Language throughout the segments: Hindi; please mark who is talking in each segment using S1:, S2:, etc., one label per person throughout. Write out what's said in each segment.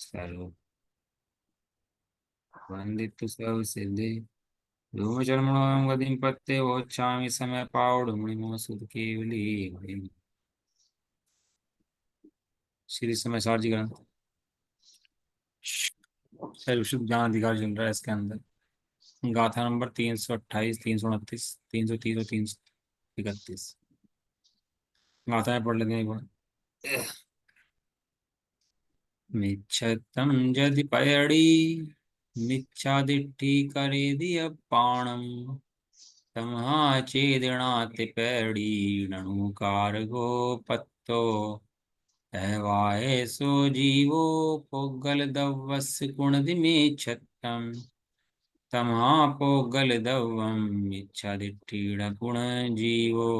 S1: सर्व वंदितु सर्व सिद्धि धूमचर्मणोऽयं गतिं पत्ते वोच्छामि समय पावडुमणिमो सुध केवली श्री समय सारजी ग्रंथ सर्व शुद्ध ज्ञान अधिकार चल रहा है इसके अंदर। गाथा नंबर 328, 329, 330 और 331 गाथाएं पढ़ लेते हैं एक बार। मिच्छतं यदि पयडी मिच्छादिट्ठी करे दिय पाणम तमहा चेदणाति पैड़ी नणुकार गो पत्तो एवाए सो जीवो पोगल दवस कुणदिमे छत्तम तमहा पोगल दवम इच्छादिट्ठीण गुण जीवो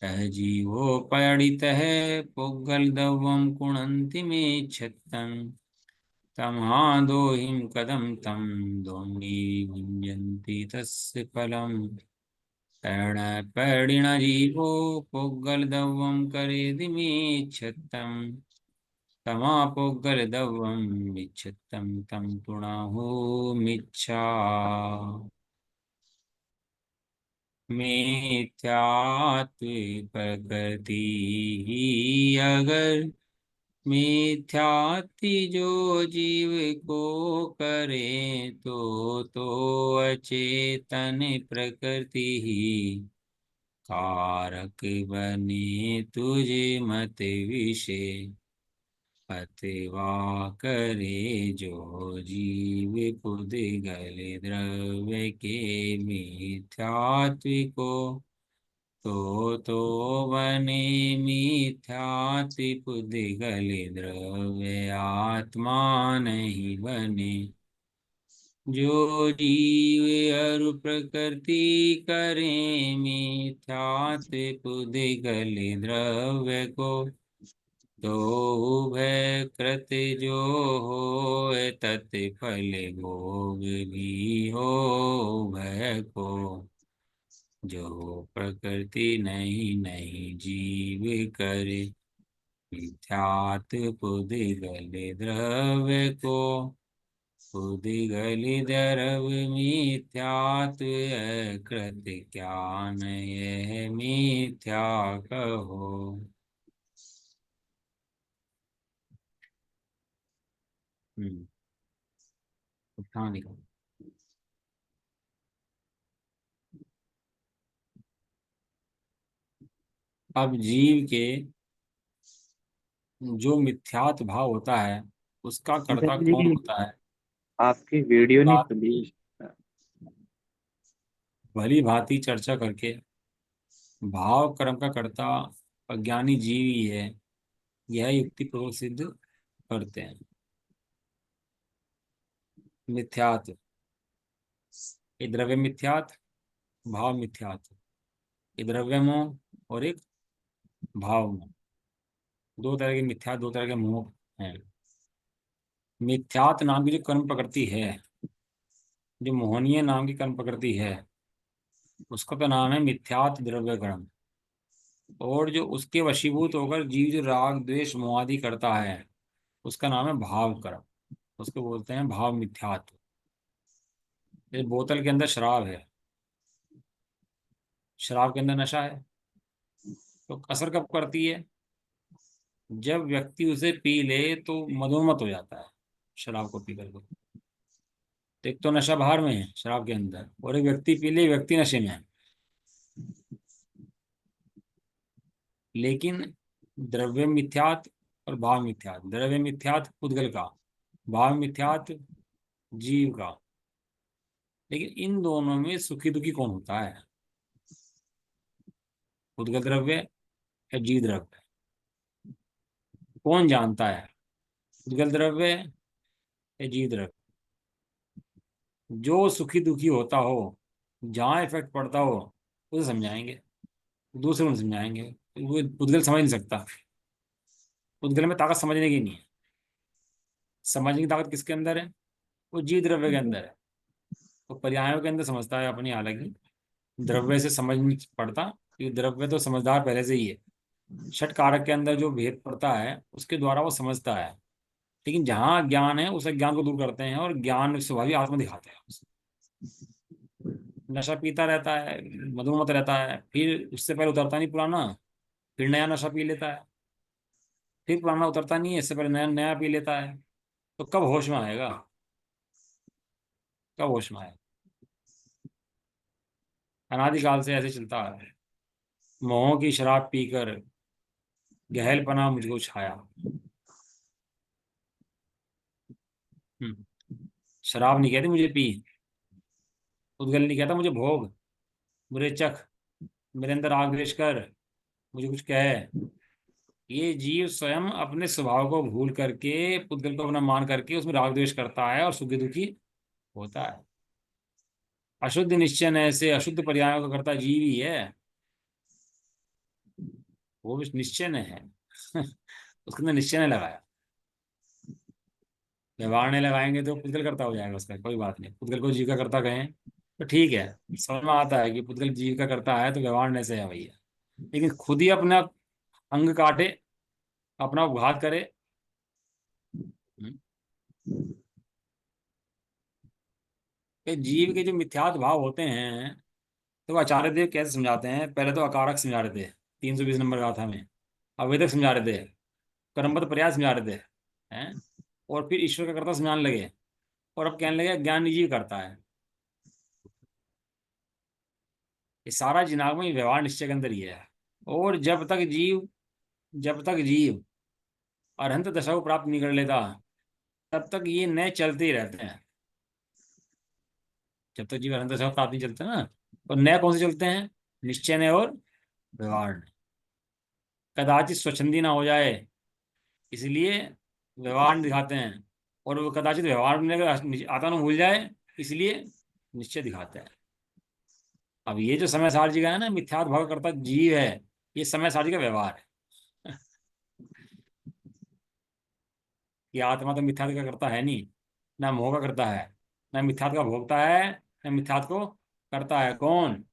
S1: कह जीवो पयड़ित है पोगल दवम कुणंति में छत्तम तमहा दोहिम कदम तम दोंगी भुंजन्ति तस्य फलम पैण पैडिण जीवो पोगल दवम करे दिमे छत्तम तमा पोगल दवम इच्छत्तम तम पुणाहु मिच्छा मिथ्यात्व प्रकृति ही अगर मिथ्याति जो जीव को करे तो अचेतन प्रकृति ही कारक बने तुझे मत विषय अथवा करे जो जीव पुद्गल द्रव्य के मिथ्यात्विको तो बने मिथ्यात्व पुद्गल द्रव्य आत्मा नहीं बने जो जीव अरु प्रकृति करे मिथ्यात्व पुद्गल द्रव्य को तो भय कृत जो हो तत्फल भोग भी हो भय को जो प्रकृति नहीं नहीं जीव करे मिथ्यात् पुद्गल द्रव्य को पुद्गल द्रव्य मिथ्यात् कृत ज्ञान यह मिथ्या कहो। उठाने का अब जीव के जो मिथ्यात्व भाव होता है उसका कर्ता
S2: पिताजी
S1: कौन होता है।
S2: आपकी वीडियो नहीं
S1: बात
S2: खुली।
S1: भली भांति चर्चा करके भाव कर्म का कर्ता अज्ञानी जीव ही है, यह युक्ति पूर्वक सिद्ध करते हैं। मिथ्यात्व ये द्रव्य मिथ्यात्व, भाव मिथ्यात्व, ये द्रव्य मोह और एक भाव मोह, दो तरह के मिथ्या, दो तरह के मोह हैं। मिथ्यात्व नाम की जो कर्म प्रकृति है, जो मोहनीय नाम की कर्म प्रकृति है, उसका तो नाम है मिथ्यात्व द्रव्य कर्म। और जो उसके वशीभूत होकर जीव जो राग द्वेष मोहादि करता है उसका नाम है भाव कर्म, उसको बोलते हैं भाव मिथ्यात्व। जैसे बोतल के अंदर शराब है, शराब के अंदर नशा है, तो असर कब करती है, जब व्यक्ति उसे पी ले तो मदोन्मत्त हो जाता है शराब को पी करके। तो एक तो नशा बाहर में है शराब के अंदर, और एक व्यक्ति पी ले, व्यक्ति नशे में है। लेकिन द्रव्य मिथ्यात्व और भाव मिथ्यात्व, द्रव्य मिथ्यात्व पुद्गल का, भाव मिथ्यात्व जीव का। लेकिन इन दोनों में सुखी दुखी कौन होता है, पुद्गल द्रव्य या जीव द्रव्य, कौन जानता है, पुद्गल द्रव्य या जीव द्रव्य। जो सुखी दुखी होता हो, जहाँ इफेक्ट पड़ता हो उसे समझाएंगे, दूसरे को समझाएंगे। वो पुद्गल समझ नहीं सकता, पुद्गल में ताकत समझने की नहीं है। समझने की ताकत किसके अंदर है, वो जीव द्रव्य के अंदर है। वो पर्यायों के अंदर समझता है अपनी, हालांकि द्रव्य से समझ नहीं पड़ता, क्योंकि द्रव्य तो समझदार पहले से ही है। षट कारक के अंदर जो भेद पड़ता है उसके द्वारा वो समझता है। लेकिन जहाँ ज्ञान है उस अज्ञान को दूर करते हैं और ज्ञान स्वभावी आत्मा दिखाते हैं। नशा पीता रहता है, मधुमत रहता है, फिर उससे पहले उतरता नहीं पुराना, फिर नया नशा पी लेता है, फिर पुराना उतरता नहीं है, इससे पहले नया नया पी लेता है। तो कब होश में आएगा? कब होश में आएगा? अनादिकाल से ऐसे चलता है। मोह की शराब पीकर गहलपना मुझको छाया। हम्म। शराब नहीं कहती मुझे पी, उद्गल नहीं कहता मुझे भोग, मुझे चख, मेरे अंदर आग द्वेष कर, मुझे कुछ कहे। ये जीव स्वयं अपने स्वभाव को भूल करके, पुद्गल को अपना मान करके उसमें राग द्वेष करता है और सुखी दुखी होता है। अशुद्ध निश्चय से अशुद्ध पर्यायों का करता जीव ही है। वो भी निश्चय ने है। उसके अंदर निश्चय ने लगाया। व्यवहार ने लगाएंगे तो पुद्गल करता हो जाएगा, उसका कोई बात नहीं। पुद्गल को जीव का करता कहें तो ठीक है, समझ में आता है कि पुद्गल जीव का करता है तो व्यवहार ने से है भैया। लेकिन खुद ही अपना अंग काटे, अपना घात करे। हम्म। कि जीव के जो मिथ्यात्व भाव होते हैं, तो आचार्य देव कैसे समझाते हैं? पहले तो अकारक समझा रहे थे 320 नंबर गाथा में, अवेदक समझा रहे थे, कर्मबद्ध प्रयास समझा रहे थे, हैं? और फिर ईश्वर का कर्ता समझाने लगे, और अब कहने लगे ज्ञान निजी करता है। ये सारा जिनाग में व्यवहार निश्चय के अंदर ही है। और जब तक जीव अरहंत दशा को प्राप्त नहीं कर लेता, तब तक ये नए चलते ही रहते हैं। जब तक जीव अरहंत दशा को प्राप्त नहीं चलते ना, तो नए कौन से चलते हैं? निश्चय ने और व्यवहार ने। कदाचित स्वच्छंदी ना हो जाए, इसलिए व्यवहार दिखाते हैं। और वो कदाचित व्यवहार में अगर आता ना भूल जाए, इसलिए निश्चय दिखाते हैं। अब ये जो समय सारजी का है ना, मिथ्यात्व भाव करता जीव है, ये समय सारजी का व्यवहार है। ये आत्मा तो मिथ्यात्व का करता है नहीं, ना मोह का करता है, ना मिथ्यात्व का भोगता है, ना मिथ्यात्व को करता है। कौन?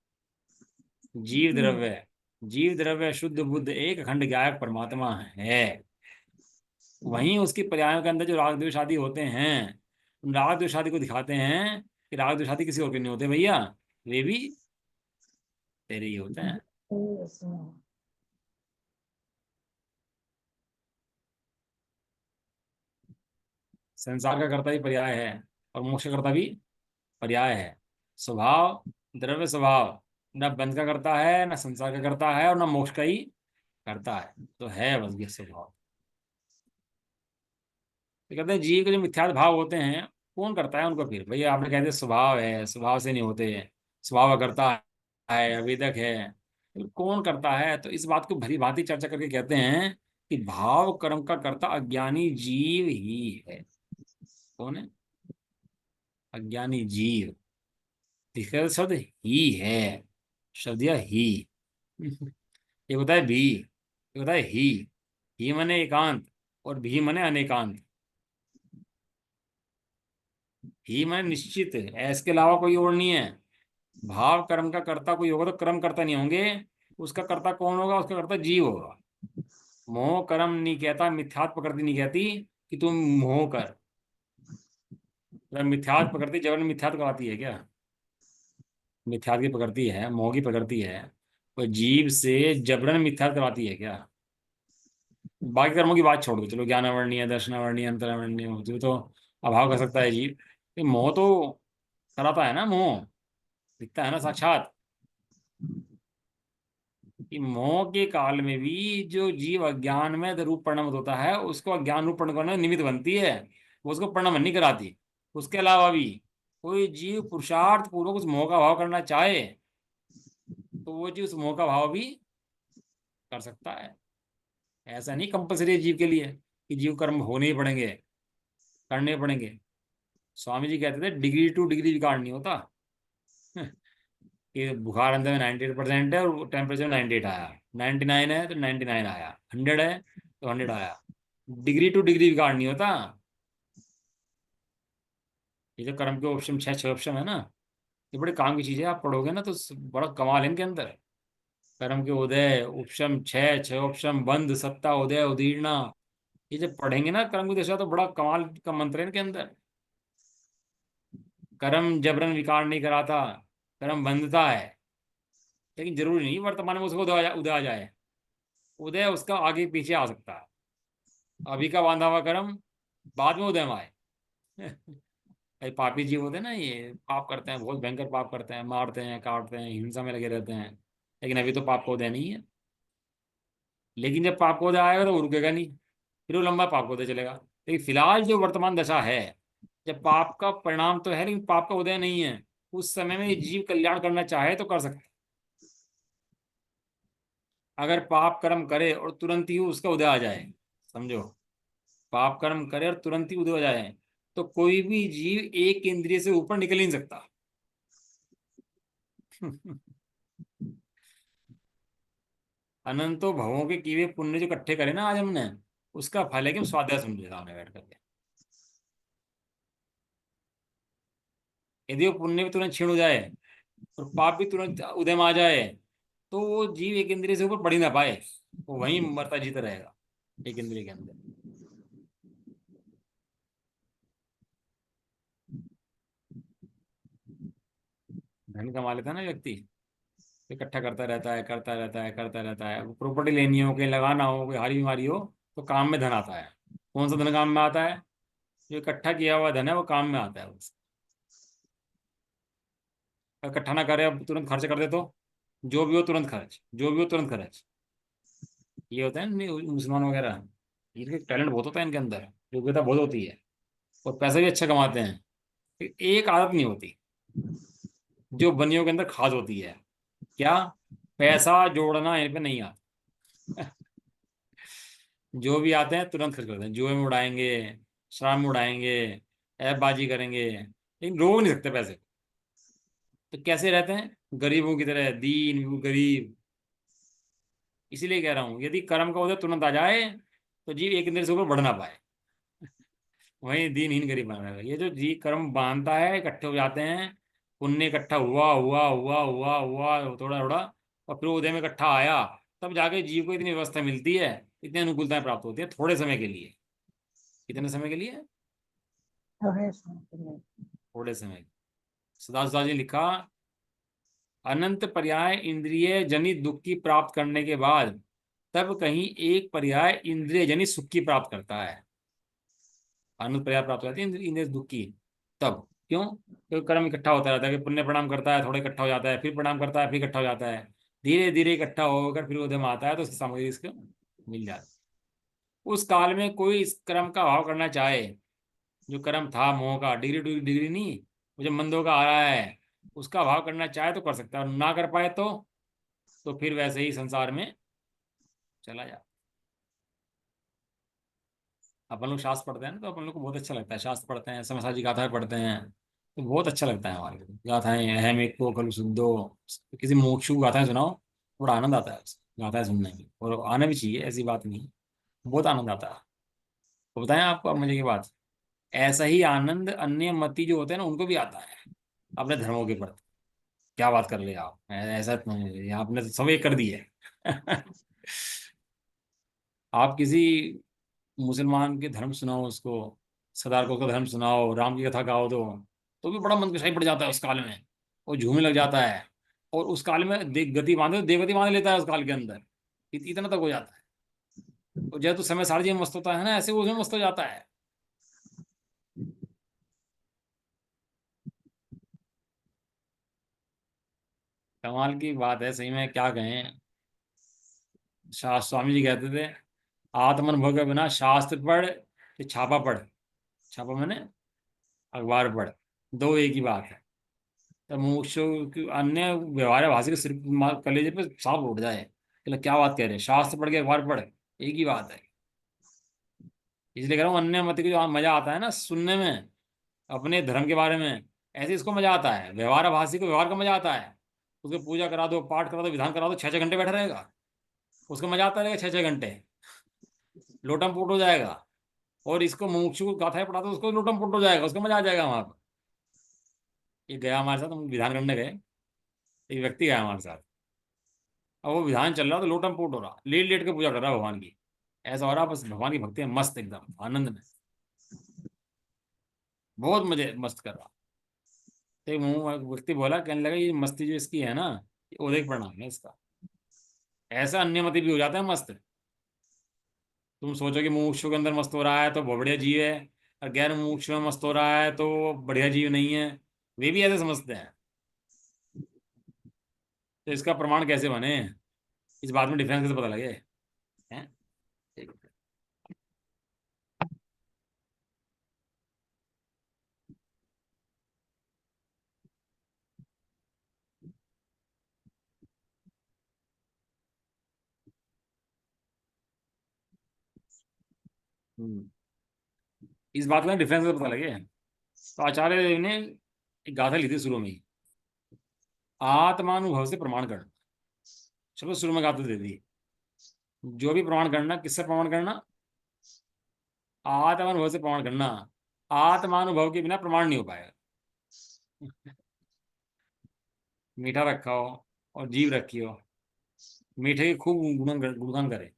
S1: जीव द्रव्य। जीव द्रव्य शुद्ध बुद्ध एक अखंड ज्ञायक परमात्मा है। वहीं उसकी पर्यायों के अंदर जो राग द्वेष आदि होते हैं, उन राग द्वेष आदि को दिखाते हैं कि राग द्वेष आदि किसी और के नहीं होते भैया, वे भी तेरे ही होते हैं। संसार का कर्ता भी पर्याय है और मोक्ष का कर्ता भी पर्याय है। स्वभाव, द्रव्य स्वभाव, न बंध का करता है, न संसार का करता है, और न मोक्ष का ही करता है। तो है बस ये स्वभाव। तो कहते हैं जीव के जो मिथ्यात्व भाव होते हैं, कौन करता है उनको? फिर भैया आपने कहते स्वभाव है, स्वभाव से नहीं होते, स्वभाव करता है, अवेदक है, तो कौन करता है? तो इस बात को भली भांति चर्चा करके कहते हैं कि भाव कर्म का कर्ता अज्ञानी जीव ही है। कौन है? अज्ञानी जीव। दिखा शब्द ही है, शब्द या ही। एक होता है भी, एक होता है ही मने एकांत, और भी मने अनेकांत। ही मने निश्चित है, इसके अलावा कोई और नहीं है। भाव कर्म का कर्ता कोई होगा तो कर्म कर्ता नहीं होंगे, उसका कर्ता कौन होगा? उसका कर्ता जीव होगा। मोह कर्म नहीं कहता, मिथ्यात्व प्रकृति नहीं कहती कि तुम मोह कर। अगर मिथ्यात्व प्रकृति जबरन मिथ्यात्व कराती है क्या? मिथ्यात्व की प्रकृति है, मोह की प्रकृति है, कोई जीव से जबरन मिथ्यात्व कराती है क्या? बाकी कर्मों की बात छोड़ दो, चलो ज्ञानावर्णीय, दर्शनावर्णीय, अंतरावर्णीय, जो तो अभाव कर सकता है जीव। ये मोह तो कराता है ना, मोह दिखता है ना साक्षात। कि मोह के काल में भी जो जीव अज्ञान में रूप परिणमित होता है, उसको अज्ञान रूप परिणमित करने में निमित्त बनती है, वो उसको परिणमन नहीं कराती। उसके अलावा भी कोई जीव पुरुषार्थ पूर्वक उस मोह का भाव करना चाहे, तो वो जीव उस मोह का भाव भी कर सकता है। ऐसा नहीं कंपलसरी है जीव के लिए कि जीव कर्म होने ही पड़ेंगे, करने ही पड़ेंगे। स्वामी जी कहते थे डिग्री टू डिग्री रिकॉर्ड नहीं होता। कि बुखार अंदर में 98% है और टेम्परेचर 98 आया, 99 है तो 99 आया, 100 है तो 100 आया। डिग्री टू डिग्री रिकॉर्ड नहीं होता। ये जो कर्म के ऑप्शन, छह छह ऑप्शन है ना, ये बड़े काम की चीज़ है। आप पढ़ोगे ना तो बड़ा कमाल है इनके अंदर। कर्म के उदय, उपशम छह छह, उपशम बंध, सत्ता, उदय, उदीर्णा, ये जब पढ़ेंगे ना कर्म की दशा, तो बड़ा कमाल का मंत्र है इनके अंदर। कर्म जबरन विकार नहीं कराता, कर्म बंधता है। लेकिन जरूरी नहीं वर्तमान में उसको उदय आ जाए। उदय उसका आगे पीछे आ सकता है। अभी का बांधा हुआ कर्म बाद में उदय में आए। भाई पापी जीव होते हैं ना, ये पाप करते हैं, बहुत भयंकर पाप करते हैं, मारते हैं, काटते हैं, हिंसा में लगे रहते हैं। लेकिन अभी तो पाप का उदय नहीं है। लेकिन जब पाप का उदय आएगा तो वो रुकेगा नहीं, फिर वो लंबा पाप का उदय चलेगा। लेकिन फिलहाल जो वर्तमान दशा है, जब पाप का परिणाम तो है लेकिन पाप का उदय नहीं है, उस समय में ये जीव कल्याण करना चाहे तो कर सकता है। अगर पाप कर्म करे और तुरंत ही उसका उदय आ जाए, समझो, पाप कर्म करे और तुरंत ही उदय हो जाए, तो कोई भी जीव एक इंद्रिय से ऊपर निकल ही नहीं सकता। अनंतों भवों के किए हुए पुण्य जो इकट्ठे करे ना आज हमने, उसका फल है कि हम स्वाध्याय सुन लिया सामने बैठ करके। यदि वो पुण्य भी तुरंत क्षीण हो जाए और पाप भी तुरंत उदय में आ जाए, तो वो जीव एक इंद्रिय से ऊपर बढ़ ही ना पाए, वो वहीं मरता जीता रहेगा एक इंद्रिय के अंदर। धन कमा लेता है ना व्यक्ति, इकट्ठा करता रहता है, करता रहता है, करता रहता है। प्रॉपर्टी लेनी हो, कहीं लगाना हो, कोई हारी बीमारी हो, तो काम में धन आता है। कौन सा धन काम में आता है? जो इकट्ठा किया हुआ धन है वो काम में आता है बस। इकट्ठा ना करे, अब तुरंत खर्च कर दे तो जो भी हो तुरंत खर्च, जो भी हो तुरंत खर्च। ये होता है ना मुसलमान वगैरह, इनके टैलेंट बहुत होता है इनके अंदर, योग्यता बहुत होती है, और पैसा भी अच्छा कमाते हैं। एक आदत नहीं होती जो बनियों के अंदर खास होती है। क्या? पैसा जोड़ना इन पे नहीं आता। जो भी आते हैं तुरंत खर्च करते हैं, जुए में उड़ाएंगे, शराब में उड़ाएंगे, ऐशबाजी करेंगे, लेकिन रोक नहीं सकते पैसे। तो कैसे रहते हैं? गरीबों की तरह, दीन गरीब। इसीलिए कह रहा हूं, यदि कर्म का उदय तुरंत आ जाए तो जीव एक इंद्रिय से ऊपर बढ़ ना पाए, वहीं दीनहीन गरीब बना रहेगा। ये जो जी कर्म बांधता है, इकट्ठे हो जाते हैं, पुण्य इकट्ठा हुआ हुआ हुआ हुआ हुआ थोड़ा थोड़ा, और फिर उदय में इकट्ठा आया, तब जाके जीव को इतनी व्यवस्था मिलती है, इतनी अनुकूलताएं प्राप्त होती है थोड़े समय के लिए। कितने समय के लिए?
S2: थोड़े समय के लिए।
S1: थोड़े समय। सदा जी लिखा, अनंत पर्याय इंद्रिय जनित दुख की प्राप्त करने के बाद तब कहीं एक पर्याय इंद्रिय जनित सुख की प्राप्त करता है। अनंत पर्याय प्राप्त हो जाती है इंद्रिय दुख की। तब क्यों? क्योंकि कर्म इकट्ठा होता रहता है कि पुण्य प्रणाम करता है, थोड़ा इकट्ठा हो जाता है, फिर प्रणाम करता है, फिर इकट्ठा हो जाता है, धीरे धीरे इकट्ठा होकर फिर उद्यम आता है, तो उसकी सामग्री इसको मिल जाती है। उस काल में कोई इस कर्म का अभाव करना चाहे, जो कर्म था मोह का, डिग्री डिग्री डिग्री नहीं, वो जो मंदों का आ रहा है, उसका अभाव करना चाहे तो कर सकता है, और ना कर पाए तो फिर वैसे ही संसार में चला जाए। अपन लोग शास्त्र पढ़ते हैं ना, तो अपन लोग को बहुत अच्छा लगता है, शास्त्र पढ़ते हैं, समसा जी गाथाएं पढ़ते हैं, तो बहुत अच्छा लगता है हमारे को गाथाएं। अहम एक को खलु शुद्धो, किसी मोक्षु को गाथाएं सुनाओ, बड़ा आनंद आता है गाथाएं सुनने में, और आना भी चाहिए, ऐसी बात नहीं है, बहुत आनंद आता है। तो बताएं आपको अब मुझे की बात, ऐसा ही आनंद अन्य मती जो होते हैं ना उनको भी आता है अपने धर्मों के प्रति। क्या बात कर ले आप, ऐसा तो नहीं, आपने तो सब एक कर दी है। आप किसी मुसलमान के धर्म सुनाओ उसको, सरदार को उसका धर्म सुनाओ, राम की कथा गाओ, तो भी बड़ा मन कसाई पड़ जाता है उस काल में, वो झूमने लग जाता है। और उस काल में गति बांधे, देवगति बांध लेता है उस काल के अंदर, इतना तक हो जाता है। और जब तो समय सारथी में मस्त होता है ना, ऐसे वो उसमें मस्त हो जाता है। कमाल की बात है सही में, क्या कहें। स्वामी जी कहते थे, आत्मानुभव के बिना शास्त्र पढ़ कि छापा पढ़, छापा मैंने अखबार पढ़, दो एक ही बात है। तब मुमुक्षु की अन्य व्यवहार भाषी के सिर कलेजे पे सांप उठ जाए कि क्या बात कह रहे हैं, शास्त्र पढ़ के अखबार पढ़, एक ही बात है। इसलिए कह रहा हूँ, अन्य मत की जो मजा आता है ना सुनने में अपने धर्म के बारे में, ऐसे इसको मजा आता है, व्यवहार भाषी को व्यवहार का मजा आता है। उसको पूजा करा दो, पाठ करा दो, विधान करा दो, 6 6 घंटे बैठा रहेगा, उसको मजा आता रहेगा 6 6 घंटे, लोटम पोट हो जाएगा। और इसको मुमुक्षु को गाथाएं पढ़ा दो, उसको लोटम पोट हो जाएगा, उसको मजा आ जाएगा वहां पर। ये गया हमारे साथ, हम विधान करने गए, एक व्यक्ति गया हमारे साथ। अब वो विधान चल रहा तो लोटम पोट हो रहा, लेट लेट के पूजा कर रहा है भगवान की, ऐसा हो रहा बस भगवान की भक्ति में मस्त, एकदम आनंद में, बहुत मजे मस्त कर रहा। तो एक मुंह व्यक्ति बोला, कहने लगा ये मस्ती जो इसकी है ना, ये उदय प्रणाम है इसका। ऐसा अन्यमति भी हो जाता है मस्त। तुम सोचो कि मुमुक्षु के अंदर मस्त हो रहा है तो बहुत बढ़िया जीव है, और गैर मुमुक्षु में मस्त हो रहा है तो बढ़िया जीव नहीं है। वे भी ऐसे समझते हैं। तो इसका प्रमाण कैसे बने, इस बात में डिफरेंस कैसे पता लगे? हैं? ठीक है। हम्म। इस बात का डिफरेंस कैसे पता लगे? तो आचार्य देव ने एक गाथा ली थी शुरू में ही, आत्मानुभव से प्रमाण करना। चलो शुरू में गाथा दे दी, जो भी प्रमाण करना, किससे प्रमाण करना? आत्मानुभव से प्रमाण करना। आत्मानुभव के बिना प्रमाण नहीं हो पाएगा। मीठा रखा हो और जीव रखी हो, मीठे की खूब गुणगान करे,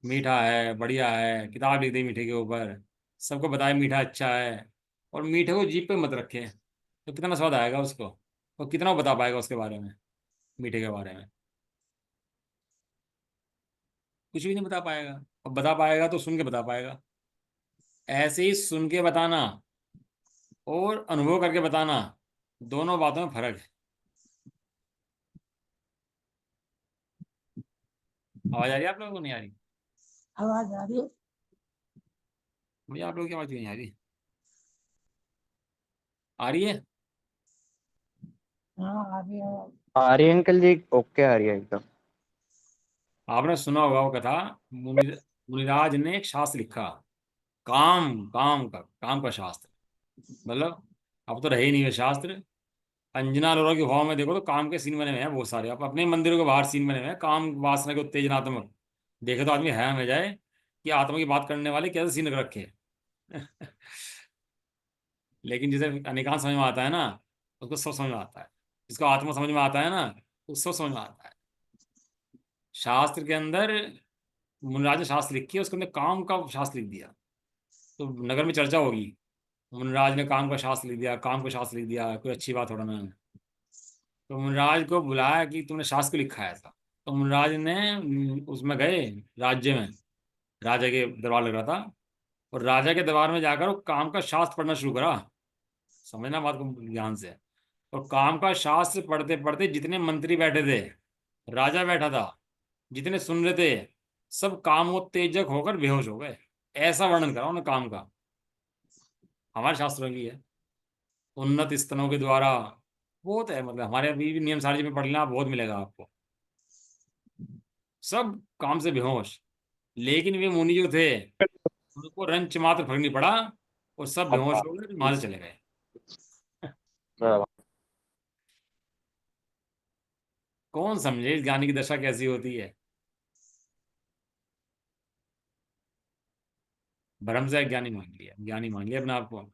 S1: मीठा है, बढ़िया है, किताब लिख दी मीठे के ऊपर, सबको बताए मीठा अच्छा है, और मीठे को जीभ पे मत रखे, तो कितना स्वाद आएगा उसको, और कितना वो बता पाएगा उसके बारे में, मीठे के बारे में? कुछ भी नहीं बता पाएगा। और बता पाएगा तो सुन के बता पाएगा। ऐसे ही सुन के बताना और अनुभव करके बताना, दोनों बातों में फर्क है। आवाज आ रही है आप लोगों को, नहीं आ रही?
S2: आवाज आ रही है।
S1: मुझे आप लोगों की आवाज क्यों नहीं आ रही? आ रही है?
S2: हाँ आ रही है आवाज।
S3: आ रही है अंकल जी, ओके आ रही है एकदम।
S1: आपने सुना होगा वो कथा, मुनि मुनिराज ने एक शास्त्र लिखा, काम का शास्त्र। मतलब अब तो रहे ही नहीं वे शास्त्र। अंजना अरोरा के भाव में देखो तो काम के सीन बने हुए हैं बहुत सारे। आप अपने मंदिरों के बाहर सीन बने हुए हैं काम वासना के उत्तेजनात्मक। देखे तो आदमी हैरान हो जाए कि आत्मा की बात करने वाले कैसे सीन रख रखे हैं। लेकिन जिसे अनेकांत समझ में आता है ना, उसको सब समझ में आता है। जिसको आत्मा समझ में आता है ना, उसको सब समझ में आता है। शास्त्र के अंदर, मुनिराज ने शास्त्र लिखी है, उसके अंदर काम का शास्त्र लिख दिया। तो नगर में चर्चा होगी, मुनिराज ने काम का शास्त्र लिख दिया, काम का शास्त्र लिख दिया, कोई अच्छी बात थोड़ा ना है। तो मुनिराज को बुलाया कि तुमने शास्त्र क्यों लिखा है ऐसा? तो मुनिराज ने उसमें गए, राज्य में, राजा के दरबार लग रहा था, और राजा के दरबार में जाकर वो काम का शास्त्र पढ़ना शुरू करा। समझना बात को ध्यान से। और काम का शास्त्र पढ़ते पढ़ते जितने मंत्री बैठे थे, राजा बैठा था, जितने सुन रहे थे, सब कामोत्तेजक होकर बेहोश हो गए। ऐसा वर्णन करा उन्होंने काम का। हमारे शास्त्रों की है, उन्नत स्तनों के द्वारा, बहुत है। मतलब हमारे अभी भी नियम सारजी में पढ़ लेना, बहुत मिलेगा आपको। सब काम से बेहोश। लेकिन वे मुनि जो थे, उनको रंच मात्र फर्क नहीं पड़ा, और सब बेहोश हो गए, वहां से चले गए। कौन समझे इस ज्ञानी की दशा कैसी होती है? भ्रम से ज्ञानी मान लिया, ज्ञानी मान लिया अपने आप को।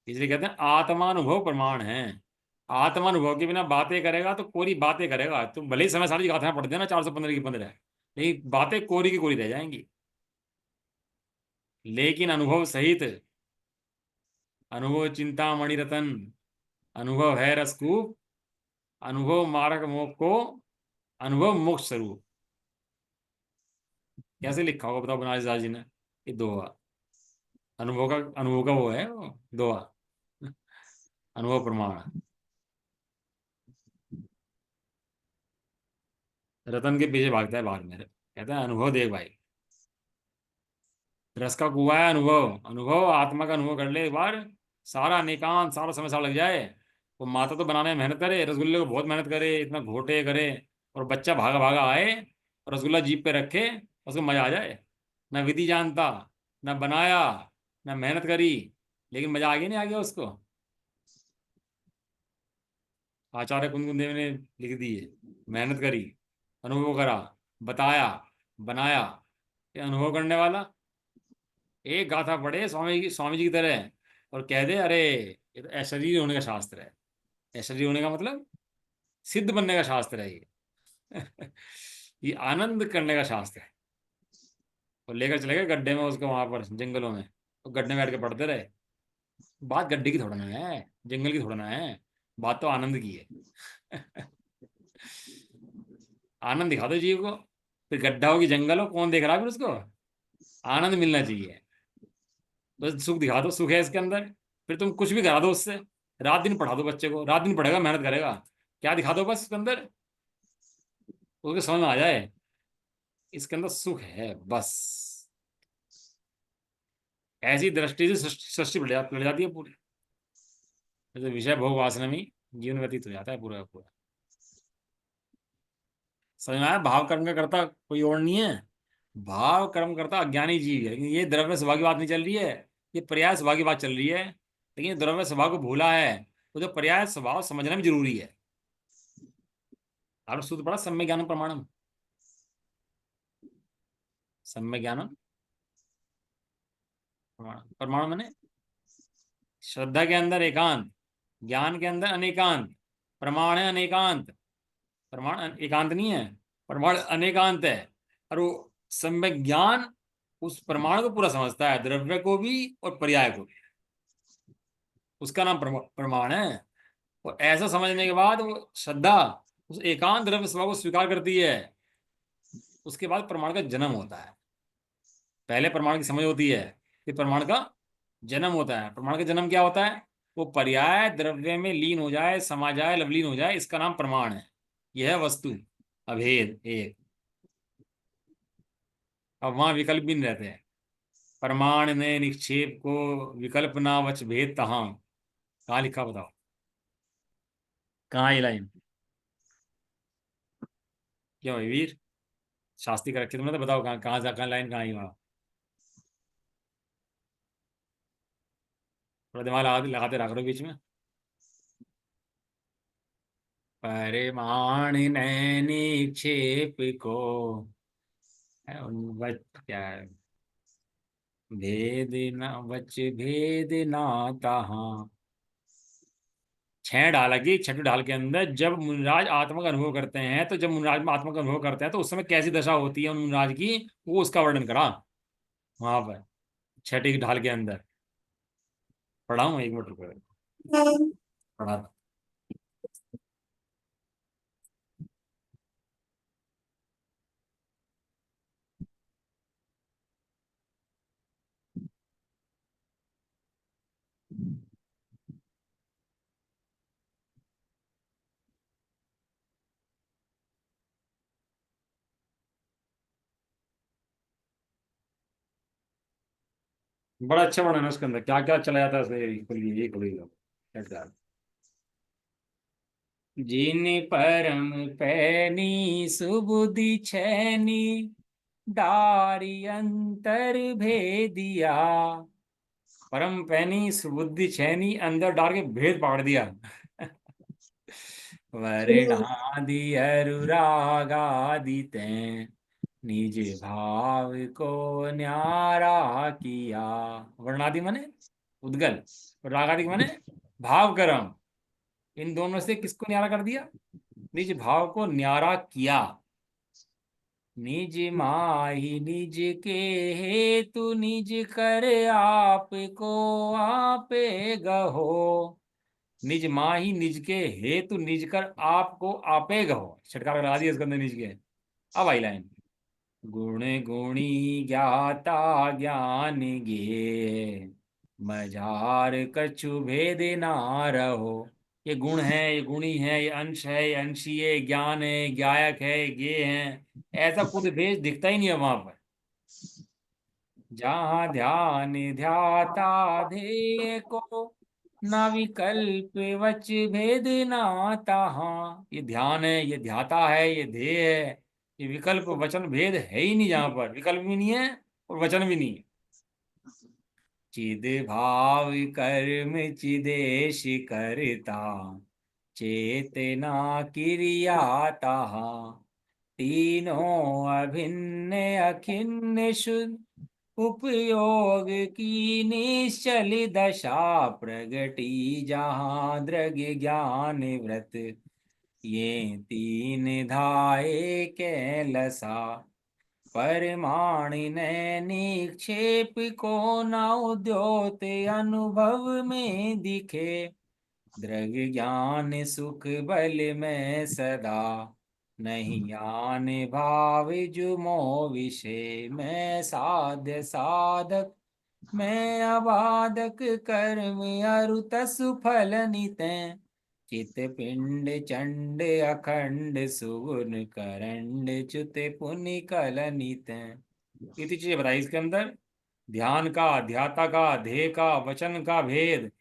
S1: इसलिए कहते हैं आत्मानुभव प्रमाण है। आत्मानुभव के बिना बातें करेगा तो कोरी बातें करेगा, तो भले ही समय सारी गाथाएं पढ़ देना 415 की 15, लेकिन बातें कोरी की कोरी रह जाएंगी। लेकिन अनुभव सहित, अनुभव चिंतामणि रतन, अनुभव है रसकूप, अनुभव मार्ग मोक्ष को, अनुभव मोक्ष स्वरूप। कैसे लिखा होगा बताओ बनारस दास जी ने? ये दोहा अनुभव का वो है वो दोहा, अनुभव प्रमाण। रतन के पीछे भागता है भाग में, कहता है अनुभव देख भाई, रस का कुआ है अनुभव। अनुभव आत्मा का अनुभव कर ले एक बार, सारा अनेकांत सारा समय सारा लग जाए। वो माता तो बनाने में मेहनत करे, रसगुल्ले को बहुत मेहनत करे, इतना घोटे करे, और बच्चा भागा भागा आए और रसगुल्ला जीप पे रखे, उसको मजा आ जाए। ना विधि जानता, ना बनाया, ना मेहनत करी, लेकिन मजा आ गया, नहीं आ गया उसको? आचार्य कुंदन देव ने लिख दी है, मेहनत करी, अनुभव करा, बताया, बनाया। ये अनुभव करने वाला एक गाथा पढ़े स्वामी जी की तरह, और कह दे अरे ये तो ऐश्वर्य होने का शास्त्र है। ऐश्वर्य होने का मतलब सिद्ध बनने का शास्त्र है ये। ये आनंद करने का शास्त्र है। और लेकर चले गए गड्ढे में उसको, वहां पर जंगलों में, तो गड्ढे में बैठ के पढ़ते रहे। बात गड्ढे की थोड़ा ना है, जंगल की थोड़ा ना है, बात तो आनंद की है। आनंद दिखा दो जीव को, फिर गड्ढा हो कि जंगल हो, कौन देख रहा है फिर उसको? आनंद मिलना चाहिए। बस सुख दिखा दो, सुख है इसके अंदर। फिर तुम कुछ भी करा दो उससे, रात दिन पढ़ा दो बच्चे को, रात दिन पढ़ेगा, मेहनत करेगा, क्या दिखा दो बस उसके अंदर, उसके समझ में आ जाए इसके अंदर सुख है बस। ऐसी दृष्टि से सृष्टि पड़ जाती है पूरी। जैसे विषय भोग वासना में जीवन व्यतीत हो जाता है पूरा का पूरा। समझ में आया? भाव कर्म का करता कोई और नहीं है, भाव कर्म करता अज्ञानी जीव है। लेकिन ये द्रव्य स्वभाव की बात नहीं चल रही है, ये पर्याय स्वभाव की बात चल रही है। लेकिन ये द्रव्य स्वभाव को भूला है, तो जो पर्याय स्वभाव समझना भी जरूरी है। आपने सूत्र पढ़ा, सम्यक ज्ञानम प्रमाणम। सम्यक ज्ञानम प्रमाणम, प्रमाण मैंने श्रद्धा के अंदर एकांत, ज्ञान के अंदर अनेकांत, प्रमाण है अनेकांत। प्रमाण एकांत नहीं है, प्रमाण अनेकांत है। और वो सम्यक ज्ञान उस प्रमाण को पूरा समझता है, द्रव्य को भी और पर्याय को भी। उसका नाम प्रमाण है। और ऐसा समझने के बाद वो श्रद्धा उस एकांत द्रव्य स्वभाव को स्वीकार करती है। उसके बाद प्रमाण का जन्म होता है। पहले प्रमाण की समझ होती है, फिर प्रमाण का जन्म होता है। प्रमाण का जन्म क्या होता है? वो पर्याय द्रव्य में लीन हो जाए, समा जाए, लवलीन हो जाए, इसका नाम प्रमाण है। यह है वस्तु अभेद एक। अब वहां विकल्प भी नहीं रहते हैं। प्रमाण ने निक्षेप को विकल्प ना वच भेद तहां, कहाँ लिखा बताओ, कहाँ ये लाइन? क्यों भाई वीर, शास्त्री का रखे तुमने, तो बताओ कहाँ कहाँ कहाँ लाइन कहाँ आई वहां? थोड़ा दिमाग लगाते रख रहे हो बीच में। परिमाण ने निक्षेप को वच क्या है, भेद न वच भेद ना तहां। छह ढाल की छठी ढाल के अंदर जब मुनिराज आत्मा का अनुभव करते हैं, तो जब मुनिराज में आत्मा का अनुभव करते हैं तो उस समय कैसी दशा होती है उन मुनिराज की, वो उसका वर्णन करा वहां पर छठी ढाल के अंदर। पढ़ा हूँ, एक मिनट रुको, पढ़ा था। बड़ा अच्छा वर्णन है उसके अंदर, क्या क्या चला जाता है उसमें, खुली ये खुली लो। जिन परम पैनी सुबुद्धि छैनी, डारी अंतर भेदिया। परम पैनी सुबुद्धि छैनी, अंदर डाल के भेद पाड़ दिया। वर्णादि अनुरागादि तैं, निज भाव को न्यारा किया। वर्णादि माने उद्गल, और रागादि माने भाव कर्म। इन दोनों से किसको न्यारा कर दिया? निज भाव को न्यारा किया। निज माही निज के हेतु निज कर आप को आपे गहो। निज माही निज के हेतु निज कर आपको आपे गहो, छटकार लगा दिया इसके अंदर निज के। अब आई लाइन, गुण गुणी ज्ञाता ज्ञान गे, मजार कछु भेद ना रहो। ये गुण है, ये गुणी है, ये अंश है, ये अंशी है, ज्ञान है, ज्ञायक है, ये है, ऐसा कुछ भेद दिखता ही नहीं है वहां पर। जहाँ ध्यान ध्याता ध्येय को, न विकल्प वच भेद ना तहाँ। ये ध्यान है, ये ध्याता है, ये ध्येय है, ये विकल्प वचन भेद है ही नहीं। जहाँ पर विकल्प भी नहीं है और वचन भी नहीं है। चिद भाव कर्म चिदेश करता, चेतना क्रिया तहा। तीनों अभिन्न अखिन्न शुद्ध, उपयोग की निश्चल दशा प्रगति जहाँ दृग ज्ञान व्रत। ये तीन धाये कैलसा, परमाणि ने निक्षेप को नाउ द्योते अनुभव में दिखे। दृग ज्ञान सुख बल में सदा नहीं आने भाव जुमो विषय में। साध्य साधक मैं अबाधक कर्म अरुतस फल नितैं। चित पिंड चंड अखंड सुगुण करंड च्युत पुनि कल नितैं। इतनी चीजें बताई इसके अंदर। ध्यान का, ध्याता का, ध्येय का, वचन का भेद,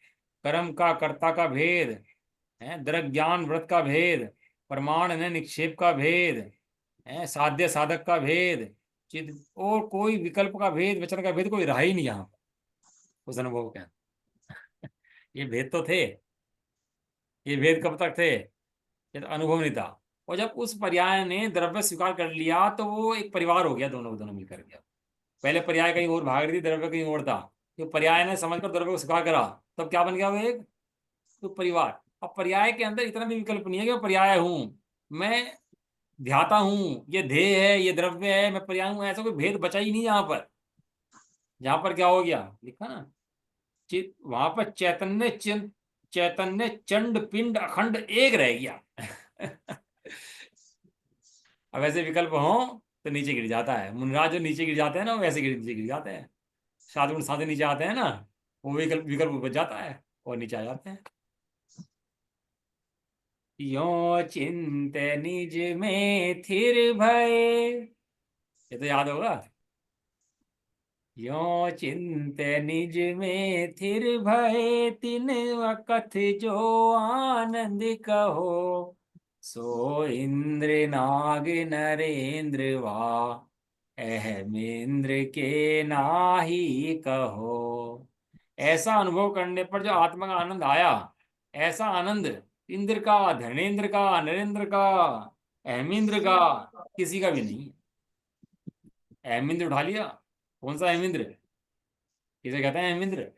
S1: कर्म का, कर्ता का भेद है, दृग ज्ञान व्रत का भेद, प्रमाण ने निक्षेप का भेद है, साध्य साधक का भेद, चित और कोई विकल्प का भेद, वचन का भेद कोई रहा ही नहीं यहाँ पर उस अनुभव के। ये भेद तो थे, ये भेद कब तक थे? ये तो अनुभव नहीं था। और जब उस पर्याय ने द्रव्य स्वीकार कर लिया तो वो एक परिवार हो गया, दोनों को दोनों मिलकर गया। पहले पर्याय कहीं और भाग रही थी, द्रव्य कहीं और था। तो पर्याय ने समझकर द्रव्य को स्वीकार करा, तब क्या बन गया वो एक तो परिवार। अब पर्याय के अंदर इतना भी विकल्प नहीं है कि मैं पर्याय हूं, मैं ध्याता हूं, ये ध्येय है, ये द्रव्य है, मैं पर्याय हूं, ऐसा कोई भेद बचा ही नहीं यहाँ पर। जहां पर क्या हो गया लिखा ना, चित वहां पर चैतन्य चंड पिंड अखंड एक रह गया। अब ऐसे विकल्प हो तो नीचे गिर जाता है। मुनराज जो नीचे गिर जाते हैं ना, वो वैसे नीचे गिर जाते हैं। सात गुण साधे नीचे आते हैं ना, वो विकल्प विकल्प बच जाता है और नीचे आ जाते हैं। यो चिंत निज में थिर भय, ये तो याद होगा। यो चिंत निज में थिर भय, तिन वकथ जो आनंद कहो। सो इंद्र नाग नरेंद्र वा, अहमेंद्र के नाही कहो। ऐसा अनुभव करने पर जो आत्मा का आनंद आया, ऐसा आनंद इंद्र का, धर्मेंद्र का, नरेंद्र का, अहमेंद्र का, किसी का भी नहीं। अहमेंद्र उठा लिया, कौन सा अहमेंद्र? किसे कहते हैं अहमेंद्र?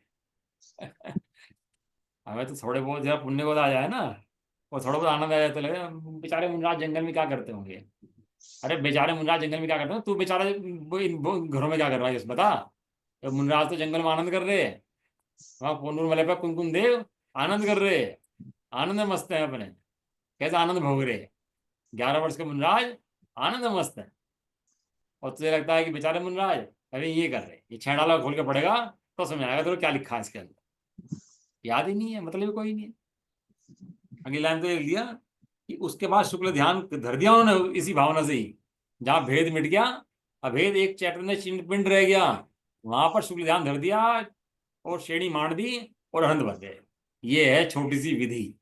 S1: हमें तो थोड़े बहुत जरा पुण्य को आ जाए ना, और थोड़ा बहुत आनंद आ जाए तो लगे बेचारे मुनराज जंगल में क्या करते होंगे। अरे बेचारे मुनराज जंगल में क्या करते हैं, तू बेचारा वो घरों में क्या कर रहा है इस बता। तो मुनराज तो जंगल में आनंद कर रहे हैं, वहां पुनूर मले पर कुमकुम देव आनंद कर रहे हैं, आनंद में मस्त है अपने, कैसा आनंद भोग रहे हैं। 11 वर्ष के मुनराज आनंद में मस्त है, और तुझे लगता है कि बेचारे मुनराज अरे ये कर रहे, ये छेड़ाला खोल के पड़ेगा तो समझ आएगा तो क्या लिखा है इसके अंदर। याद ही नहीं है, मतलब कोई नहीं है। अगली लाइन तो ये लिया कि उसके बाद शुक्ल ध्यान धर दिया उन्होंने इसी भावना से ही। जहां भेद मिट गया, अभेद एक चैतन्य चिन्ह पिंड रह गया, वहां पर शुक्ल ध्यान धर दिया और श्रेणी मांड दी और अनंत बन गए। ये है छोटी सी विधि।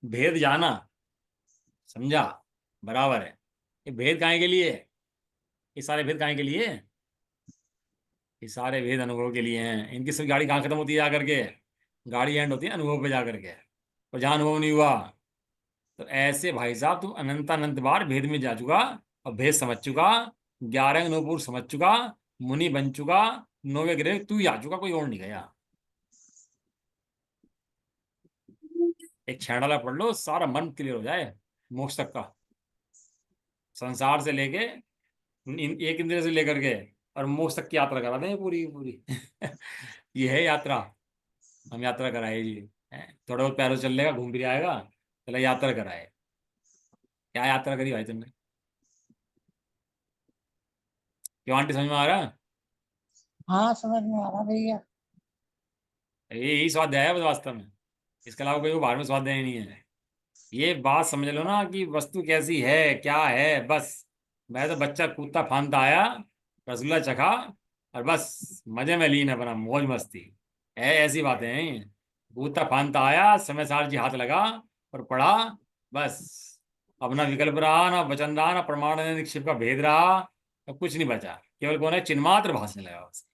S1: भेद जाना, समझा, बराबर है। ये भेद काहे के लिए है? ये सारे भेद काहे के लिए है? ये सारे भेद अनुभव के लिए हैं। इनकी सिर्फ गाड़ी कहाँ खत्म होती है जाकर के? गाड़ी एंड होती है अनुभव पे जाकर के। और जहाँ अनुभव नहीं हुआ, तो ऐसे भाई साहब तुम अनंत अनंत बार भेद में जा चुका और भेद समझ चुका, 11 नूपुर समझ चुका, मुनि बन चुका, 9वें ग्रह तू ही आ चुका, कोई और नहीं गया। एक छेड़ाला पढ़ लो, सारा मन क्लियर हो जाए मोक्ष तक का। संसार से लेके एक इंद्रिय से लेकर के और मोक्ष तक की यात्रा करा दें पूरी की पूरी। ये है यात्रा, हम यात्रा कराए जी। थोड़ा बहुत पैरों चल लेगा, घूम फिर आएगा, चला यात्रा कराए। क्या यात्रा करी भाई तुमने? क्यों आंटी, समझ में आ रहा है?
S2: हाँ समझ में आ रहा भैया।
S1: यही स्वाध्याय है बस वास्तव में, इसके अलावा कोई बाहर में स्वाध्याय नहीं है। ये बात समझ लो ना कि वस्तु कैसी है, क्या है, बस। मैं तो बच्चा कूदता फांदता आया, रसगुल्ला चखा और बस मजे में लीन अपना मौज मस्ती है। ऐसी बातें हैं ये। कूदता फांदता आया, समय सार जी हाथ लगा और पढ़ा, बस। अपना विकल्प रहा ना, वचन रहा ना, प्रमाण ने निक्षेप का भेद रहा, तो कुछ नहीं बचा। केवल कौन है? चिन्मात्र भाषण लगा बस।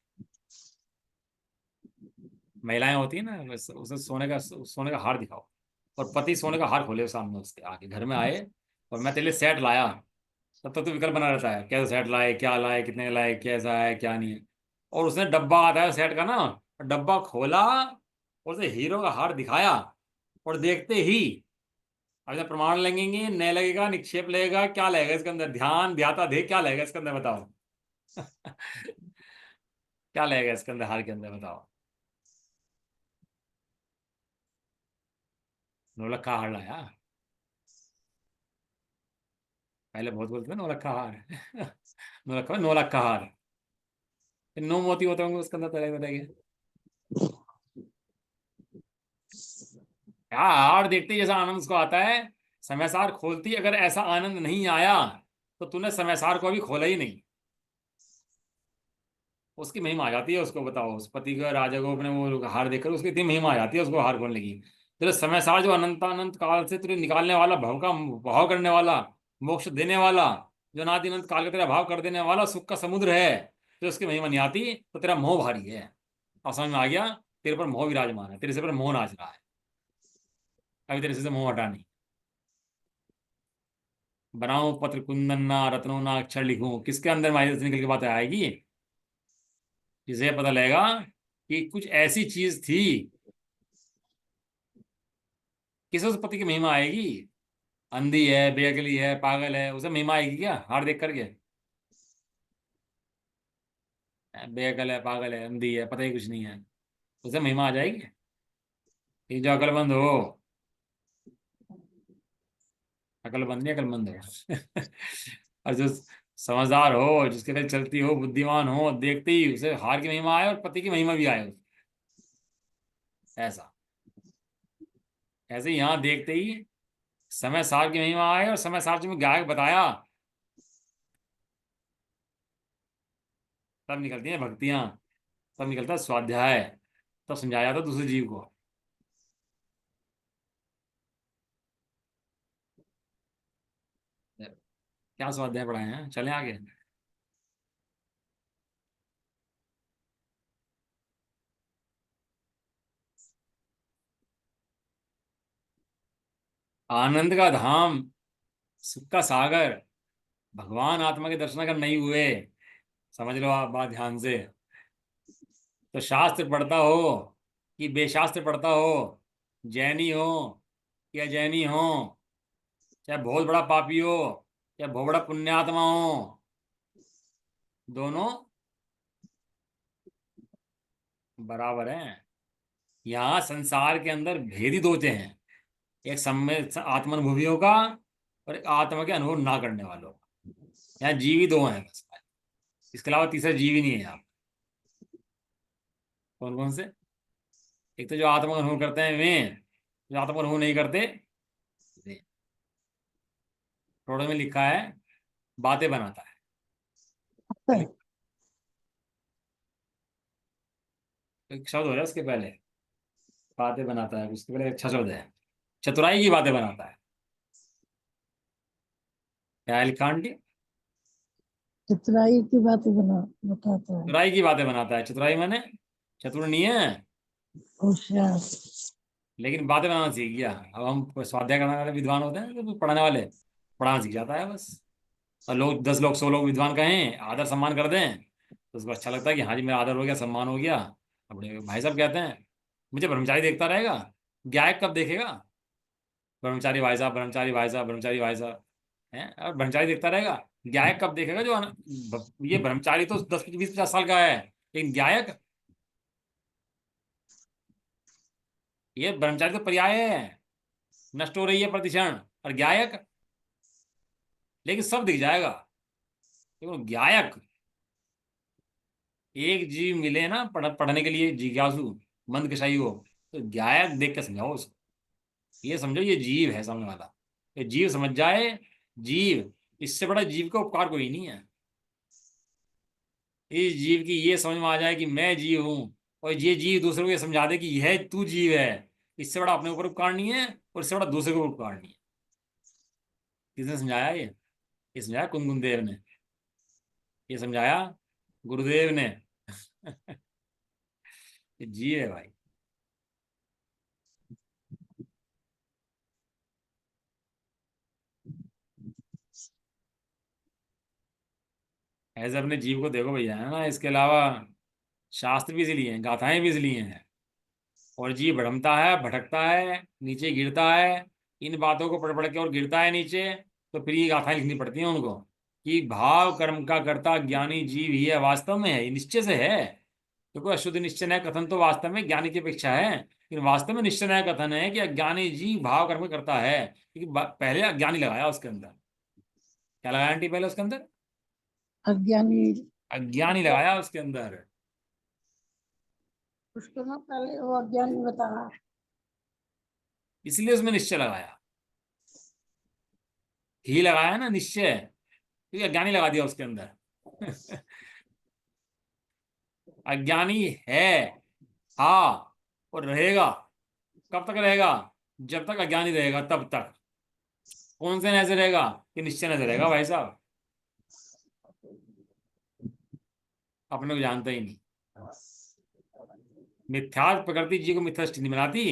S1: महिलाएं होती है ना, उसे सोने का हार दिखाओ, और पति सोने का हार खोले सामने उसके आके घर में आए, और मैं तेरे लिए सेट लाया, तब तक तो विकल्प बना रहता है, कैसा सेट लाए, क्या लाए, कितने लाए, कैसा है क्या नहीं है। और उसने डब्बा आता है सेट का ना, डब्बा खोला और उसे हीरो का हार दिखाया, और देखते ही अब जब प्रमाण लगेंगे, न लगेगा, निक्षेप लगेगा, क्या लगेगा इसके अंदर? ध्यान, ध्याता, धे, क्या लगेगा इसके अंदर बताओ? क्या लगेगा इसके अंदर, हार के अंदर बताओ? नौलखा हार लाया। पहले बहुत बोलते थे नौलखा हार। नौलखा, 9 लाख का हार। 9 मोती होते होंगे उसके अंदर, पहले बताइए। क्या हार देखते ही जैसा आनंद उसको आता है, समय सार खोलती अगर ऐसा आनंद नहीं आया, तो तूने समय सार को अभी खोला ही नहीं। उसकी महिमा आ जाती है उसको, बताओ, उस पति का राजा को अपने वो हार देखकर उसकी इतनी महिमा आ जाती है उसको हार खोलने की। तेरे समय सार जो अनंत अनंत काल से तुझे निकालने वाला, भव का भाव करने वाला, मोक्ष देने वाला, जो अनादि अनंत काल का तेरा भाव कर देने वाला सुख का समुद्र है, तो उसकी महिमा नहीं आती तो तेरा मोह भारी है। अब समझ में आ गया? तेरे पर मोह विराजमान है, तेरे से पर मोह नाच रहा है। अभी तेरे से मोह हटा नहीं। बनाऊं पत्र कुंदन ना, रत्नों ना, अक्षर लिखूं, किसके अंदर माइनस से निकल के बात आएगी? जिसे पता लगेगा कि कुछ ऐसी चीज थी। किस उस पति की महिमा आएगी? अंधी है, बेअकली है, पागल है, उसे महिमा आएगी क्या हार देख करके? बेअकल है, पागल है, अंधी है, पता ही कुछ नहीं है, उसे महिमा आ जाएगी? ये जो अकलमंद हो, अकलमंद नहीं, अकलमंद हो। और जो समझदार हो, जिसके लिए चलती हो, बुद्धिमान हो, देखते ही उसे हार की महिमा आए और पति की महिमा भी आए। ऐसा, ऐसे ही यहाँ देखते ही समय सार की महिमा आए और समय सार जो मैं गायक बताया, तब निकलती हैं भक्तियां, तब निकलता है स्वाध्याय, तब समझाया था दूसरे जीव को। क्या स्वाध्याय पढ़ाए हैं, चलें आगे। आनंद का धाम, सुख का सागर, भगवान आत्मा के दर्शन अगर नहीं हुए, समझ लो आप बात ध्यान से, तो शास्त्र पढ़ता हो कि बेशास्त्र पढ़ता हो, जैनी हो या जैनी हो, चाहे बहुत बड़ा पापी हो या बहुत बड़ा पुण्यात्मा हो, दोनों बराबर हैं। यहाँ संसार के अंदर भेद ही दो हैं, एक सम्य आत्मानुभूवियों का और एक आत्मा के अनुभव ना करने वालों का। यहाँ जीव ही दो हैं बस, इसके अलावा तीसरा जीव ही नहीं है यहाँ। कौन कौन से? एक तो जो आत्मा का अनुभव करते हैं वे, जो आत्मा का अनुभव नहीं करते वे। थोड़े में लिखा है बातें बनाता है। खाली एक शब्द हो रहा है उसके पहले, बातें बनाता है, उसके पहले अच्छा शब्द है, चतुराई की बातें बनाता है। क्या है लिखा आंटी?
S2: चित्राई की बात बना बताता है।
S1: चतुराई की बातें बनाता है, चतुराई माने चतुर नहीं है,
S2: होशियार।
S1: लेकिन बातें बनाना सीख गया। अब हम स्वाध्याय करने वाले विद्वान होते हैं तो पढ़ाने वाले, पढ़ाना सीख जाता है बस। और लोग 10 लोग 100 लोग विद्वान कहें, आदर सम्मान कर दें, तो उसको अच्छा लगता है कि हाँ जी मेरा आदर हो गया, सम्मान हो गया। अपने भाई साहब कहते हैं मुझे ब्रह्मचारी देखता रहेगा, गायक कब देखेगा? ब्रह्मचारी भाई साहब, ब्रह्मचारी भाई साहब, ब्रह्मचारी भाई साहब हैं, और ब्रह्मचारी देखता रहेगा, गायक कब देखेगा? जो ये ब्रह्मचारी तो 10 20 50 साल का है, लेकिन गायक, ये ब्रह्मचारी तो पर्याय है, नष्ट हो रही है प्रतिक्षण, और गायक, लेकिन सब दिख जाएगा। देखो गायक, एक जीव मिले ना पढ़ने के लिए जिज्ञासु, मंद कसाई हो, तो गायक देख के समझाओ उसको, ये समझो ये जीव है सामने वाला, ये जीव समझ जाए। जीव, इससे बड़ा जीव का उपकार कोई नहीं है। इस जीव की ये समझ में आ जाए कि मैं जीव हूं, और ये जीव दूसरे को ये समझा दे कि यह तू जीव है, इससे बड़ा अपने ऊपर उपकार नहीं है, और इससे बड़ा दूसरे को उपकार नहीं है। किसने समझाया ये समझाया कुंदन देव ने, ये समझाया गुरुदेव ने। ये जीव है भाई। ऐसे अपने जीव को देखो भैया, है ना, इसके अलावा शास्त्र भी इसलिए हैं, गाथाएं भी इसलिए हैं। और जीव भटकता है, भटकता है, नीचे गिरता है, इन बातों को पढ़ पढ़ के और गिरता है नीचे, तो फिर ये गाथाएं लिखनी पड़ती हैं उनको कि भाव कर्म का कर्ता ज्ञानी जीव ही है, वास्तव में है, ये निश्चय से है। देखो अशुद्ध निश्चय न्याय कथन तो वास्तव में ज्ञानी की अपेक्षा है, लेकिन वास्तव में निश्चय न्याय कथन है कि अज्ञानी जीव भाव कर्म करता है, क्योंकि पहले अज्ञानी लगाया उसके अंदर। क्या लगाया आंटी पहले उसके अंदर?
S2: अज्ञानी।
S1: अज्ञानी लगाया उसके अंदर,
S2: उसको ना पहले वो अज्ञानी बताया।
S1: इसलिए उसमें निश्चय लगाया। ही लगाया ना निश्चय, क्योंकि अज्ञानी लगा दिया उसके अंदर। अज्ञानी है, हाँ, और रहेगा। कब तक रहेगा? जब तक अज्ञानी रहेगा तब तक। कौन से नजर रहेगा? कि निश्चय नजर रहेगा भाई साहब, अपने को जानता ही नहीं। मिथ्यात्व प्रकृति जी को मिथ्याष्टि नहीं बनाती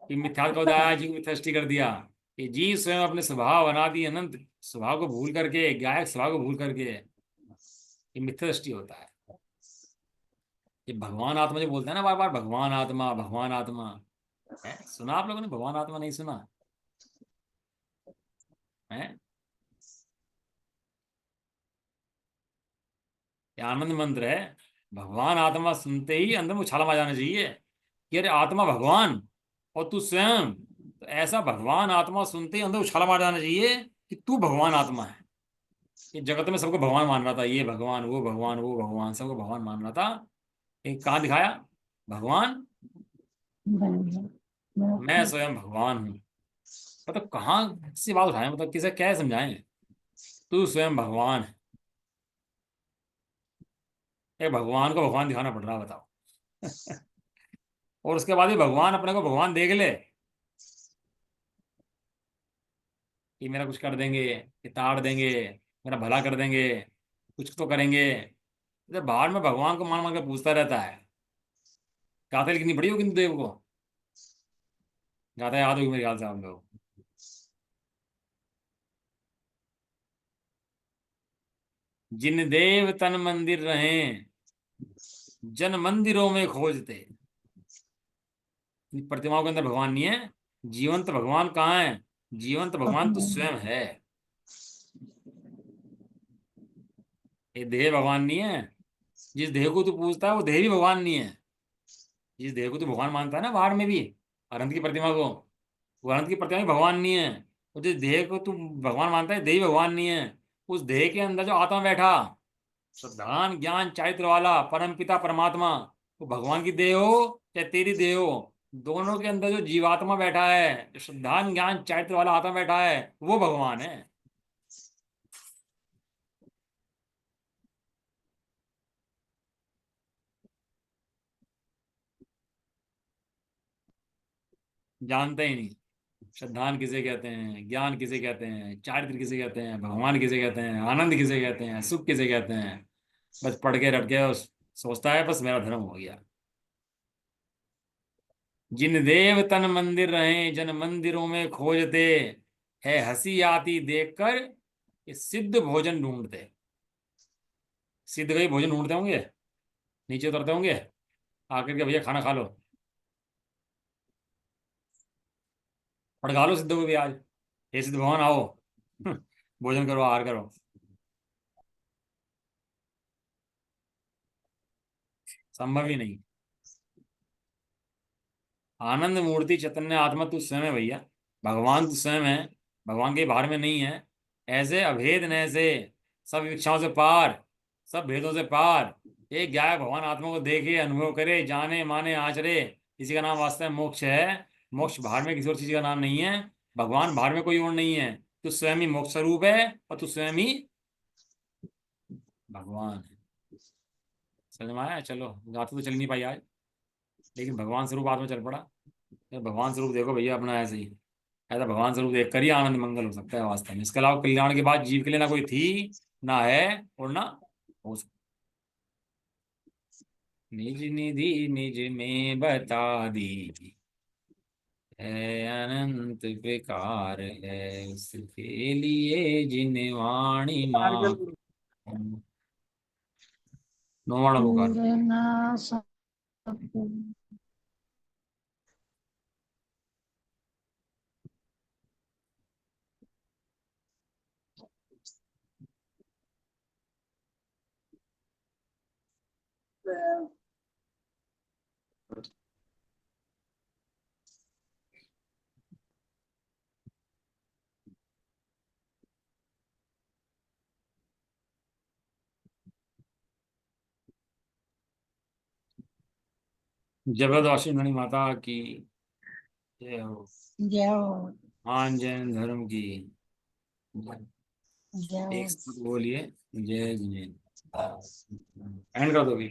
S1: कि मिथ्यात्व का उदाहरण जी को मिथ्याष्टि कर दिया। कि जी स्वयं अपने स्वभाव बना दी अनंत स्वभाव को भूल करके, गायक स्वभाव को भूल करके, ये मिथ्याष्टि होता है। ये भगवान आत्मा जो बोलते हैं ना बार बार, भगवान आत्मा भगवान आत्मा, है सुना आप लोगों ने भगवान आत्मा? नहीं सुना है? ये आनंद मंत्र है। भगवान आत्मा सुनते ही अंदर में उछाला मार जाना चाहिए कि अरे आत्मा भगवान और तू स्वयं। तो ऐसा भगवान आत्मा सुनते ही अंदर उछाला मार जाना चाहिए कि तू भगवान आत्मा है। ये जगत में सबको भगवान मान रहा था, ये भगवान वो भगवान वो भगवान, सबको भगवान मान रहा था। एक कहाँ दिखाया भगवान?
S2: नहीं, मैं
S1: मैं स्वयं भगवान हूँ। मतलब कहाँ से बात उठाएं, मतलब किसे क्या समझाएं? तू स्वयं भगवान है। एक भगवान को भगवान दिखाना पड़ रहा है, बताओ। और उसके बाद भी भगवान अपने को भगवान देख ले कि मेरा कुछ कर देंगे, ये ताड़ देंगे, मेरा भला कर देंगे, कुछ तो करेंगे। इधर बाहर में भगवान को मान मान के पूछता रहता है। गाथा लिखनी पड़ी होगी देव को, गाथा याद होगी मेरे ख्याल से आप लोग। जिन देव तन मंदिर रहें, जन मंदिरों में खोजते। इन प्रतिमाओं के अंदर भगवान नहीं है। जीवंत भगवान कहाँ है? जीवंत भगवान तो
S2: अपने
S1: स्वयं है। ये देह भगवान नहीं है। जिस देह को तू पूजता है वो देह भी भगवान नहीं है। जिस देह को तू भगवान मानता है ना बाहर में भी, अनंत की प्रतिमा को, वो अनंत की प्रतिमा भी भगवान नहीं है। और जिस देह को तू भगवान मानता है देह भी भगवान नहीं है। उस देह के अंदर जो आत्मा बैठा, श्रद्धान ज्ञान चारित्र वाला परम पिता परमात्मा, वो भगवान की देह हो चाहे तेरी देह हो, दोनों के अंदर जो जीवात्मा बैठा है, जो श्रद्धान ज्ञान चारित्र वाला आत्मा बैठा है, वो भगवान है। जानते ही नहीं। श्रद्धान किसे कहते हैं, ज्ञान किसे कहते हैं, चारित्र किसे कहते हैं, भगवान किसे कहते हैं, आनंद किसे कहते हैं, सुख किसे कहते हैं। बस पढ़ के रट के और सोचता है बस मेरा धर्म हो गया। जिन देव तन मंदिर रहे जन मंदिरों में खोजते, है हंसी आती देखकर ये सिद्ध भोजन ढूंढते। सिद्ध गई भोजन ढूंढते होंगे, नीचे उतरते होंगे आकर के, भैया खाना खा लो, पड़का लो सिद्ध को भी आज, हे सिद्ध भगवान आओ। भोजन करो, आहार करो। संभव ही नहीं। आनंद मूर्ति चैतन्य आत्मा तू स्वयं है भैया, भगवान तू स्वयं है, भगवान के बाहर में नहीं है। ऐसे अभेद न से, सब इच्छाओं से पार, सब भेदों से पार, एक गायक भगवान आत्मा को देखे अनुभव करे जाने माने आचरे, इसी का नाम वास्तव में मोक्ष है। मोक्ष बाहर में किसी और चीज का नाम नहीं है। भगवान बाहर में कोई और नहीं है। तू स्वयं ही मोक्ष स्वरूप है और तू स्वयं ही भगवान है। समझ में आया? चलो गाता तो चल नहीं पाई आज, लेकिन भगवान स्वरूप आत्मा चल पड़ा। तो भगवान स्वरूप देखो भैया अपना ऐसे ही, ऐसा भगवान स्वरूप देख कर ही आनंद मंगल हो सकता है वास्तव में। इसके अलावा कल्याण के बाद जीव के लिए ना कोई थी, ना है, और ना हो सकता। निज निधि निज में बता दी, है अनंत विकार है उसके लिए जिन वाणी माँ। नौवाणा पुकार।
S2: पूरना सब।
S1: जगदवासिनी मणि माता की जय हो।
S2: जाओ
S1: हाँ, जैन धर्म की।
S2: जाओ।
S1: एक साथ बोलिए, जय जैन। एंड कर दो भी।